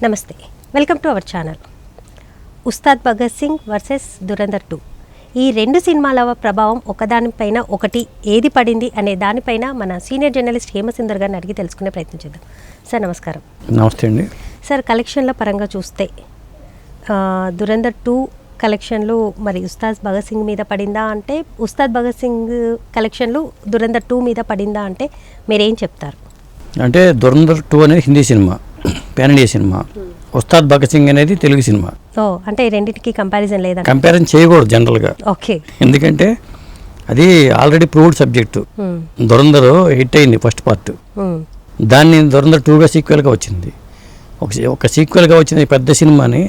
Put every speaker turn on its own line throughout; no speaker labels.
నమస్తే, welcome to our channel. Ustaad Bhagat Singh versus Dhurandhar 2 ఈ రెండు సినిమాల ప్రభావం ఒకదానిపైన ఒకటి ఏది పడింది అనే దానిపైన మన సీనియర్ జర్నలిస్ట్ హేమసుందర్ గారిని అడిగి తెలుసుకునే ప్రయత్నం చేద్దాం. సార్ నమస్కారం.
నమస్తే అండి.
సార్, కలెక్షన్ల పరంగా చూస్తే దురంధర్ 2 కలెక్షన్లు మరి ఉస్తాద్ భగత్ సింగ్ మీద పడిందా అంటే, ఉస్తాద్ భగత్ సింగ్ కలెక్షన్లు దురంధర్ 2 మీద పడిందా అంటే మీరేం చెప్తారు?
అంటే దురంధర్ 2 అనేది Hindi cinema, pan India cinema. Ustaad Bhagat Singh అనేది తెలుగు సినిమా.
అంటే రెండింటికి కంపారిజన్ లేదా?
కంపారిజన్ చేయకూడదు జనరల్గా.
ఓకే. ఎందుకంటే
అది already proved subject. Dhurandhar hit అయింది ఫస్ట్ పార్ట్, దాన్ని దురంధర్ 2గా సీక్వెల్గా వచ్చింది. ఒక సీక్వెల్గా వచ్చిన పెద్ద సినిమాని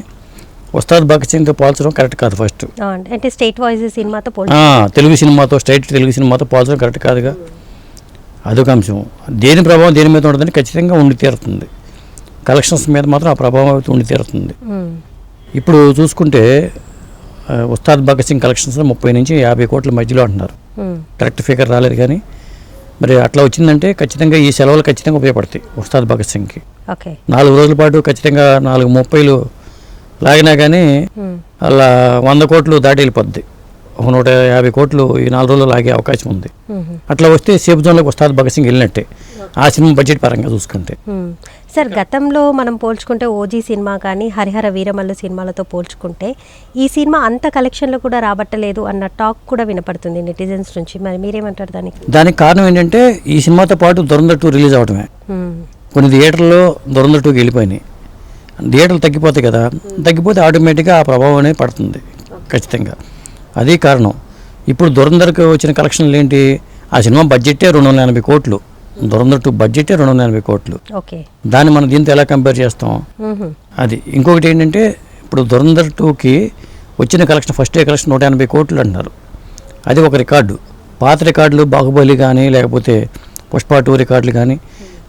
ఉస్తాద్ భగత్ సింగ్తో పోల్చడం కరెక్ట్ కాదు. ఫస్ట్
అంటే స్టేట్ వాయిస్ సినిమాతో
తెలుగు సినిమాతో తెలుగు సినిమాతో పోల్చడం కరెక్ట్ కాదుగా. అదొక అంశం. దేని ప్రభావం దేని మీద ఉంటుందని ఖచ్చితంగా ఉండి తీరుతుంది. కలెక్షన్స్ మీద మాత్రం ఆ ప్రభావం అయితే ఉండి తీరుతుంది. ఇప్పుడు చూసుకుంటే ఉస్తాద్ భగత్ సింగ్ కలెక్షన్స్ 30 నుంచి 50 కోట్ల మధ్యలో అంటున్నారు. కరెక్ట్ ఫిగర్ రాలేదు కానీ మరి అట్లా వచ్చిందంటే ఖచ్చితంగా ఈ సెలవులు ఖచ్చితంగా ఉపయోగపడతాయి ఉస్తాద్ భగత్ సింగ్కి. 4 రోజుల పాటు ఖచ్చితంగా 4:30 లాగినా కానీ అలా 100 కోట్లు దాటి వెళ్ళిపోద్ది. 150 కోట్లు ఈ 4 రోజులు లాగే అవకాశం ఉంది. అట్లా వస్తే సేఫ్ జోన్లోకి ఉస్తాద్ భగత్ సింగ్ వెళ్ళినట్టే ఆ సినిమా బడ్జెట్ పరంగా చూసుకుంటే.
సార్, గతంలో మనం పోల్చుకుంటే ఓజీ సినిమా కానీ హరిహర వీరమల్లు సినిమాలతో పోల్చుకుంటే ఈ సినిమా అంత కలెక్షన్లు కూడా రాబట్టలేదు అన్న టాక్ కూడా వినపడుతుంది నెటిజన్స్ నుంచి. మరి మీరేమంటారు దానికి?
దానికి కారణం ఏంటంటే ఈ సినిమాతో పాటు దురంధర్ 2 రిలీజ్ అవడమే. కొన్ని థియేటర్లో దురంధర్ 2కి వెళ్ళిపోయినాయి. థియేటర్లు తగ్గిపోతాయి కదా, తగ్గిపోతే ఆటోమేటిక్గా ఆ ప్రభావం అనేది పడుతుంది ఖచ్చితంగా. అది కారణం. ఇప్పుడు దురంధర్కి వచ్చిన కలెక్షన్లు ఏంటి? ఆ సినిమా బడ్జెటే 280 కోట్లు. దురంధర్ 2 బడ్జెటే 280 కోట్లు. దాన్ని మనం దీంతో ఎలా కంపేర్ చేస్తాం? అది ఇంకొకటి ఏంటంటే ఇప్పుడు దురంధర్ 2కి వచ్చిన కలెక్షన్ ఫస్ట్ డే కలెక్షన్ 180 కోట్లు అంటున్నారు. అది ఒక రికార్డు. పాత రికార్డులు బాహుబలి కానీ లేకపోతే పుష్ప 2 రికార్డులు కానీ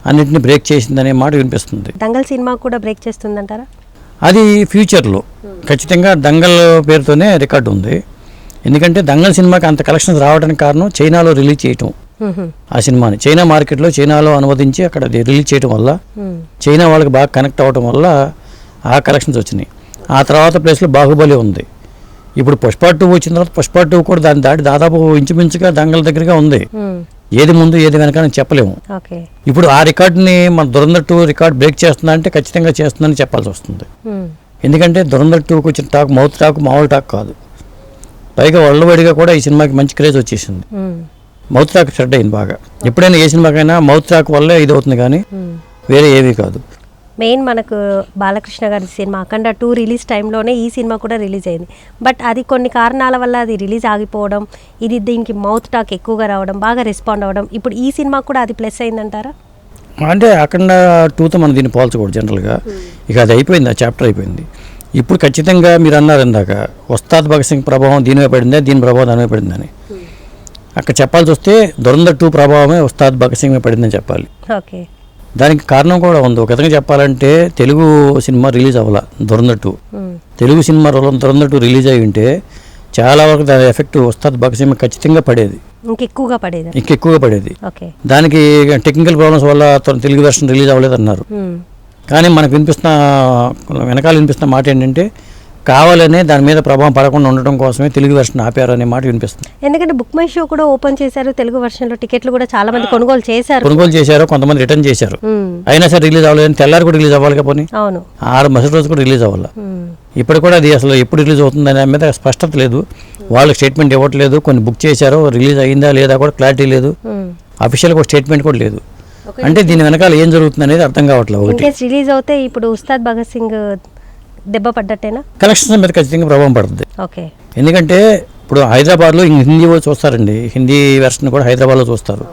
అన్నింటినీ బ్రేక్ చేసిందనే మాట వినిపిస్తుంది.
దంగల్ సినిమా కూడా బ్రేక్ చేస్తుందంటారా?
అది ఫ్యూచర్లో ఖచ్చితంగా దంగల్ పేరుతోనే రికార్డు ఉంది. ఎందుకంటే దంగల్ సినిమాకి అంత కలెక్షన్స్ రావడానికి కారణం చైనాలో రిలీజ్ చేయటం. ఆ సినిమాని చైనా మార్కెట్లో చైనాలో అనువదించి అక్కడ రిలీజ్ చేయడం వల్ల చైనా వాళ్ళకి బాగా కనెక్ట్ అవ్వడం వల్ల ఆ కలెక్షన్స్ వచ్చినాయి. ఆ తర్వాత ప్లేస్లో బాహుబలి ఉంది. ఇప్పుడు పుష్ప 2 వచ్చిన తర్వాత పుష్ప 2 కూడా దాన్ని దాటి దాదాపు ఇంచుమించుగా దంగల్ దగ్గరగా ఉంది. ఏది ముందు ఏది వెనక అని చెప్పలేము. ఇప్పుడు ఆ రికార్డుని మన దురంధర్ 2 రికార్డ్ బ్రేక్ చేస్తుందా అంటే ఖచ్చితంగా చేస్తుందని చెప్పాల్సి వస్తుంది. ఎందుకంటే దురంధర్ 2కి వచ్చిన టాక్ మౌత్ టాక్ మామూలు టాక్ కాదు. పైగా వరల్డ్ వైడ్గా కూడా ఈ సినిమాకి మంచి క్రేజ్ వచ్చేసింది. మౌత్ టాక్ స్ప్రెడ్ అయింది బాగా. ఎప్పుడైనా ఏ సినిమాకైనా మౌత్ టాక్ వల్లే ఇది అవుతుంది కానీ వేరే ఏమీ కాదు.
మెయిన్ మనకు బాలకృష్ణ గారి సినిమా అఖండ 2 రిలీజ్ టైంలోనే ఈ సినిమా కూడా రిలీజ్ అయింది. బట్ అది కొన్ని కారణాల వల్ల అది రిలీజ్ ఆగిపోవడం, ఇది దీనికి మౌత్ టాక్ ఎక్కువగా రావడం, బాగా రెస్పాండ్ అవ్వడం, ఇప్పుడు ఈ సినిమా కూడా అది ప్లస్ అయిందంటారా?
అంటే అఖండ 2తో మనం దీన్ని పోల్చకూడదు జనరల్గా. ఇక అది అయిపోయింది, ఆ చాప్టర్ అయిపోయింది. ఇప్పుడు ఖచ్చితంగా మీరు అన్నారు ఇందాక ఉస్తాద్ భగత్ సింగ్ ప్రభావం దీనిపై పడిందా, దీని ప్రభావం దానిపై పడిందని. అక్కడ చెప్పాల్సి వస్తే దురంధర్ 2 ప్రభావమే ఉస్తాద్ భగత్ సింగ్ మీద పడిందని చెప్పాలి. దానికి కారణం కూడా ఉంది. ఒక విధంగా చెప్పాలంటే తెలుగు సినిమా రిలీజ్ అవ్వాల దురంధర్ 2. తెలుగు సినిమా దురంధర్ 2 రిలీజ్ అయి ఉంటే చాలా వరకు దాని ఎఫెక్ట్ ఉస్తాద్ భగత్ సింగ్ ఖచ్చితంగా పడేది, ఇంకెక్కువగా పడేది. దానికి టెక్నికల్ ప్రాబ్లమ్స్ వల్ల తెలుగు వెర్షన్ రిలీజ్ అవ్వలేదు అన్నారు. కానీ మనకు వెనకాల వినిపిస్తున్న మాట ఏంటంటే కావాలనే దాని మీద ప్రభావం పడకుండా ఉండడం కోసమే తెలుగు వెర్షన్ ఆపారు అనే మాట వినిపిస్తుంది.
ఎందుకంటే బుక్ మై షో కూడా ఓపెన్ చేశారు, తెలుగు వెర్షన్లో టికెట్లు కూడా చాలా మంది కొనుగోలు చేశారు,
కొంతమంది రిటర్న్ చేశారు. అయినా సరే రిలీజ్ అవ్వలేదు. తెల్లారి కూడా రిలీజ్ అవ్వాలి కాబట్టి 6 మరుసటి రోజు కూడా రిలీజ్ అవ్వాలి. ఇప్పుడు కూడా అది అసలు ఎప్పుడు రిలీజ్ అవుతుంది అనే మీద స్పష్టత లేదు. వాళ్ళకి స్టేట్మెంట్ ఇవ్వట్లేదు. కొన్ని బుక్ చేశారు, రిలీజ్ అయిందా లేదా కూడా క్లారిటీ లేదు. అఫీషియల్గా ఒక స్టేట్మెంట్ కూడా లేదు. అంటే దీని వెనకాల ఏం జరుగుతుంది అనేది అర్థం కావట్లేదు.
రిలీజ్ అవుతే ఇప్పుడు ఉస్తాద్ భగత్ సింగ్ దెబ్బ పడ్డట్టేనా?
కలెక్షన్స్ మీద ఖచ్చితంగా ప్రభావం పడుతుంది. ఎందుకంటే ఇప్పుడు హైదరాబాద్లో హిందీ చూస్తారండి, హిందీ వెర్షన్ కూడా హైదరాబాద్లో చూస్తారు.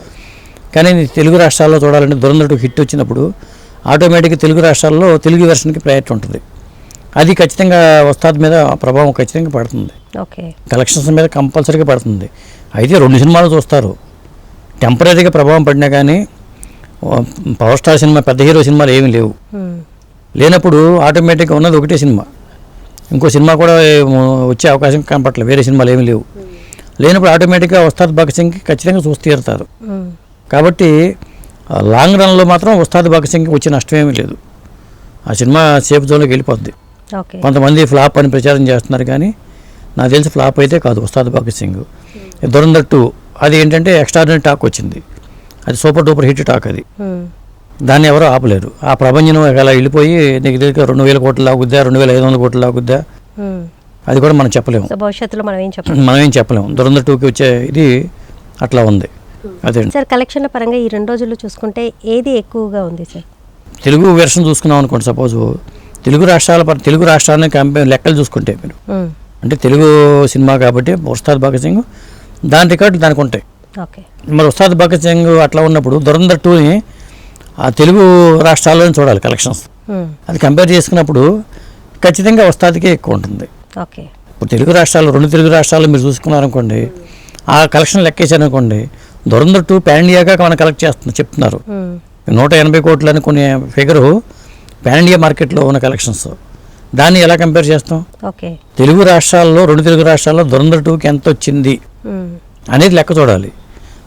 కానీ తెలుగు రాష్ట్రాల్లో చూడాలంటే దురంధర్ 2 హిట్ వచ్చినప్పుడు ఆటోమేటిక్గా తెలుగు రాష్ట్రాల్లో తెలుగు వెర్షన్కి ప్రయారిటీ ఉంటుంది. అది ఖచ్చితంగా ఉస్తాద్ మీద ప్రభావం ఖచ్చితంగా పడుతుంది. కలెక్షన్స్ మీద కంపల్సరీగా పడుతుంది. అయితే 2 సినిమాలు చూస్తారు. టెంపరీగా ప్రభావం పడినా కానీ పవర్ స్టార్ సినిమా, పెద్ద హీరో సినిమాలు ఏమీ లేవు. లేనప్పుడు ఆటోమేటిక్గా ఉన్నది ఒకటే సినిమా, ఇంకో సినిమా కూడా వచ్చే అవకాశం కనపట్లేదు, వేరే సినిమాలు ఏమీ లేవు. లేనప్పుడు ఆటోమేటిక్గా ఉస్తాద్ భగత్ సింగ్కి ఖచ్చితంగా చూసి తీరుతారు. కాబట్టి లాంగ్ రన్లో మాత్రం ఉస్తాద్ భగత్ సింగ్కి వచ్చే నష్టమేమీ లేదు. ఆ సినిమా సేఫ్ జోన్లోకి వెళ్ళిపోద్ది.
ఓకే.
కొంతమంది ఫ్లాప్ అని ప్రచారం చేస్తున్నారు, కానీ నాకు తెలిసి ఫ్లాప్ అయితే కాదు ఉస్తాద్ భగత్ సింగ్. దురంధర్ 2 అది ఏంటంటే ఎక్స్ట్రాడినరీ టాక్ వచ్చింది, అది సూపర్ డూపర్ హిట్ టాక్. అది దాన్ని ఎవరో ఆపలేరు. ఆ ప్రపంచం అలా వెళ్ళిపోయి దగ్గర దగ్గర 2000 కోట్లు లాగుద్దా, 2500 కోట్లు లాగుద్దా, అది కూడా మనం చెప్పలేము.
భవిష్యత్తులో మనం
ఏం చెప్పలేము. దురంధర్ 2కి వచ్చే ఇది అట్లా ఉంది. అదే
సార్, కలెక్షన్ల పరంగా ఈ 2 రోజుల్లో చూసుకుంటే ఏది ఎక్కువగా ఉంది సార్?
తెలుగు వెర్షన్ చూసుకున్నాం అనుకోండి, సపోజ్ తెలుగు రాష్ట్రాలని లెక్కలు చూసుకుంటే మీరు, అంటే తెలుగు సినిమా కాబట్టి ఉస్తాద్ భగత్ సింగ్ దాని రికార్డు దానికి ఉంటాయి. మరి ఉస్తాద్ భగత్ సింగ్ అట్లా ఉన్నప్పుడు దురంధర్ 2ని ఆ తెలుగు రాష్ట్రాల్లోనే చూడాలి కలెక్షన్స్. అది కంపేర్ చేసుకున్నప్పుడు ఖచ్చితంగా ఉస్తాద్కే ఎక్కువ ఉంటుంది. ఇప్పుడు రెండు తెలుగు రాష్ట్రాలు మీరు చూసుకున్నారనుకోండి, ఆ కలెక్షన్ లెక్కేసారనుకోండి, దురంధర్ 2 పాన్ ఇండియాగా మనం కలెక్ట్ చెప్తున్నారు. 180 కోట్లు అనుకునే ఫిగరు పాన్ ఇండియా మార్కెట్లో ఉన్న కలెక్షన్స్. దాన్ని ఎలా కంపేర్ చేస్తాం? తెలుగు రాష్ట్రాల్లో, 2 తెలుగు రాష్ట్రాల్లో దురంధర్ 2కి ఎంత వచ్చింది అనేది లెక్క చూడాలి.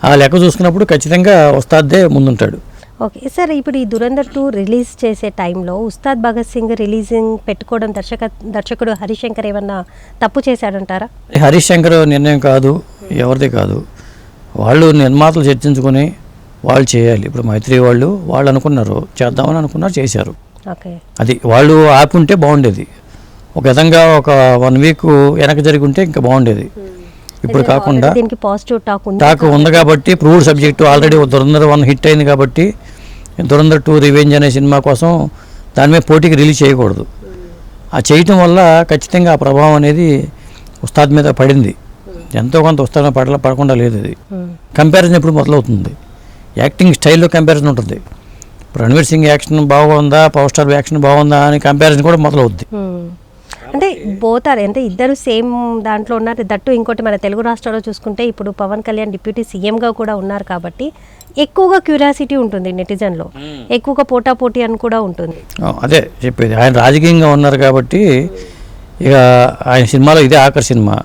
ఆ లెక్క చూసుకున్నప్పుడు ఖచ్చితంగా ఉస్తాద్దే ముందుంటాడు.
ఓకే సార్, ఇప్పుడు ఈ దురంధర్ 2 రిలీజ్ చేసే టైంలో ఉస్తాద్ భగత్ సింగ్ రిలీజింగ్ పెట్టుకోవడం దర్శకుడు హరిశంకర్ ఏమన్నా తప్పు చేశాడంటారా?
హరిశంకర్ నిర్ణయం కాదు, ఎవరిది కాదు. వాళ్ళు నిర్మాతలు చర్చించుకొని వాళ్ళు చేయాలి. ఇప్పుడు మైత్రి వాళ్ళు అనుకున్నారు, చేద్దామని అనుకున్నారు, చేశారు. అది వాళ్ళు ఆపుంటే బాగుండేది. ఒక విధంగా ఒక 1 వీక్ వెనక జరిగి ఉంటే ఇంకా బాగుండేది. ఇప్పుడు కాకుండా టాక్ ఉంది కాబట్టి proved subject. Already Dhurandhar 1 hit అయింది కాబట్టి దురంధర్ 2 రివెంజ్ అనే సినిమా కోసం దాని మీద పోటీకి రిలీజ్ చేయకూడదు. ఆ చేయటం వల్ల ఖచ్చితంగా ఆ ప్రభావం అనేది ఉస్తాద్ మీద పడింది. ఎంతో కొంత ఉస్తాద్ పడకుండా లేదు. అది కంపారిజన్ ఎప్పుడు మొదలవుతుంది, యాక్టింగ్ స్టైల్లో కంపారిజన్ ఉంటుంది. రణవీర్ సింగ్ యాక్షన్ బాగుందా, పవర్ స్టార్ యాక్షన్ బాగుందా అని కంపారిజన్ కూడా మొదలవుద్ది.
అంటే పోతారు, అంటే ఇద్దరు సేమ్ దాంట్లో ఉన్నారు. దట్టు ఇంకోటి మన తెలుగు రాష్ట్రాల్లో చూసుకుంటే ఇప్పుడు పవన్ కళ్యాణ్ డిప్యూటీ సీఎంగా కూడా ఉన్నారు కాబట్టి ఎక్కువగా క్యూరియాసిటీ ఉంటుంది నెటిజన్లో, ఎక్కువగా పోటాపోటీ అని కూడా ఉంటుంది.
అదే చెప్పేది, ఆయన రాజకీయంగా ఉన్నారు కాబట్టి ఇక ఆయన సినిమాలో ఇదే ఆఖరి సినిమా.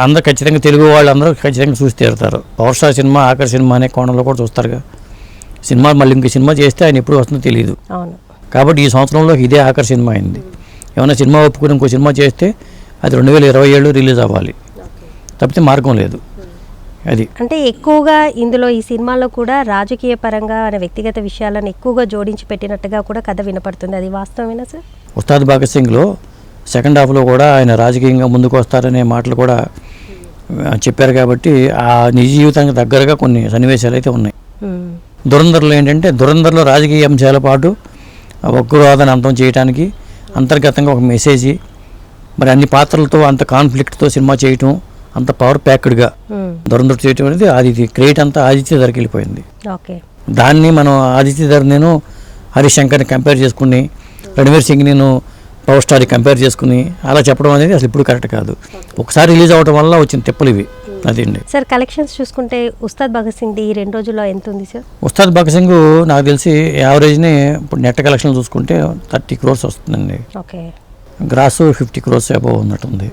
అందరూ ఖచ్చితంగా తెలుగు వాళ్ళు అందరూ ఖచ్చితంగా చూసి తీరుతారు. పవర్ స్టార్ సినిమా ఆఖరి సినిమా అనే కోణంలో కూడా చూస్తారుగా. సినిమా మళ్ళీ ఇంక సినిమా చేస్తే ఆయన ఎప్పుడు వస్తుందో తెలియదు. కాబట్టి ఈ సంవత్సరంలో ఇదే ఆఖరి సినిమా అయింది. ఏమైనా సినిమా ఒప్పుకుని ఇంకో సినిమా చేస్తే అది 2027 రిలీజ్ అవ్వాలి, తప్పితే మార్గం లేదు. అది
అంటే ఎక్కువగా ఇందులో ఈ సినిమాలో కూడా రాజకీయ పరంగా వ్యక్తిగత విషయాలను ఎక్కువగా జోడించి పెట్టినట్టుగా కూడా కథ వినపడుతుంది. అది వాస్తవమేనా సార్?
ఉస్తాద్ భగత్ సింగ్లో సెకండ్ హాఫ్లో కూడా ఆయన రాజకీయంగా ముందుకు వస్తారనే మాటలు కూడా చెప్పారు కాబట్టి ఆ నిజ జీవితానికి దగ్గరగా కొన్ని సన్నివేశాలు అయితే ఉన్నాయి. దురంధర్లో ఏంటంటే దురంధర్లో రాజకీయ అంశాల పాటు ఉగ్రవాదాన్ని అంతం చేయడానికి అంతర్గతంగా ఒక మెసేజీ, మరి అన్ని పాత్రలతో అంత కాన్ఫ్లిక్ట్తో సినిమా చేయటం, అంత పవర్ ప్యాక్డ్గా దురంధర్ చేయటం అనేది అది క్రెడిట్ అంతా ఆదిత్య ధరకి వెళ్ళిపోయింది. దాన్ని మనం ఆదిత్య ధర నేను హరిశంకర్ని కంపేర్ చేసుకుని, రణవీర్ సింగ్ నేను పవర్ స్టార్ని కంపేర్ చేసుకుని అలా చెప్పడం అనేది అసలు ఇప్పుడు కరెక్ట్ కాదు. ఒకసారి రిలీజ్ అవ్వడం వల్ల వచ్చిన తిప్పలు ఇవి. అదండి
సార్. కలెక్షన్స్ చూసుకుంటే ఉస్తాద్ భగత్ సింగ్ ఈ 2 రోజుల్లో ఎంత ఉంది సార్?
ఉస్తాద్ భగత్ సింగ్ నాకు తెలిసి యావరేజ్ని ఇప్పుడు నెట్ కలెక్షన్ చూసుకుంటే 30 crores వస్తుందండి. గ్రాస్ 50 crores అబౌవ్ ఉన్నట్టుంది.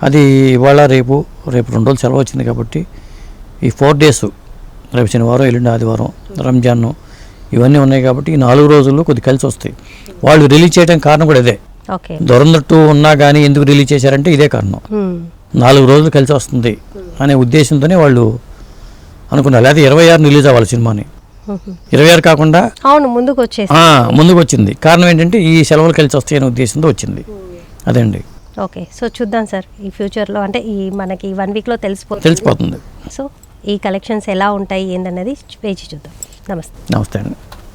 అది ఇవాళ రేపు 2 రోజులు సెలవు వచ్చింది కాబట్టి ఈ 4 days, రేపు శనివారం, ఎల్లుండి ఆదివారం, రంజాన్ ఇవన్నీ ఉన్నాయి కాబట్టి ఈ 4 రోజుల్లో కొద్ది కలిసి వస్తాయి. వాళ్ళు రిలీజ్ చేయడానికి కారణం కూడా ఇదే. దురంధర్ 2 ఉన్నా కానీ ఎందుకు రిలీజ్ చేశారంటే ఇదే కారణం. 4 రోజులు కలిసి వస్తుంది అనే ఉద్దేశంతోనే వాళ్ళు అనుకున్నారు. లేదా 26 రిలీజ్ అవ్వాలి సినిమాని, 26 కాకుండా ముందుకు వచ్చింది. కారణం ఏంటంటే ఈ సెలవులు కలిసి వస్తాయి అనే ఉద్దేశంతో వచ్చింది. అదండి.
ఓకే, సో చూద్దాం సార్ ఈ ఫ్యూచర్లో, అంటే ఈ మనకి 1 వీక్లో తెలిసిపోతుంది. సో ఈ కలెక్షన్స్ ఎలా ఉంటాయి ఏందన్నది వేచి చూద్దాం. నమస్తే.
నమస్తే అండి.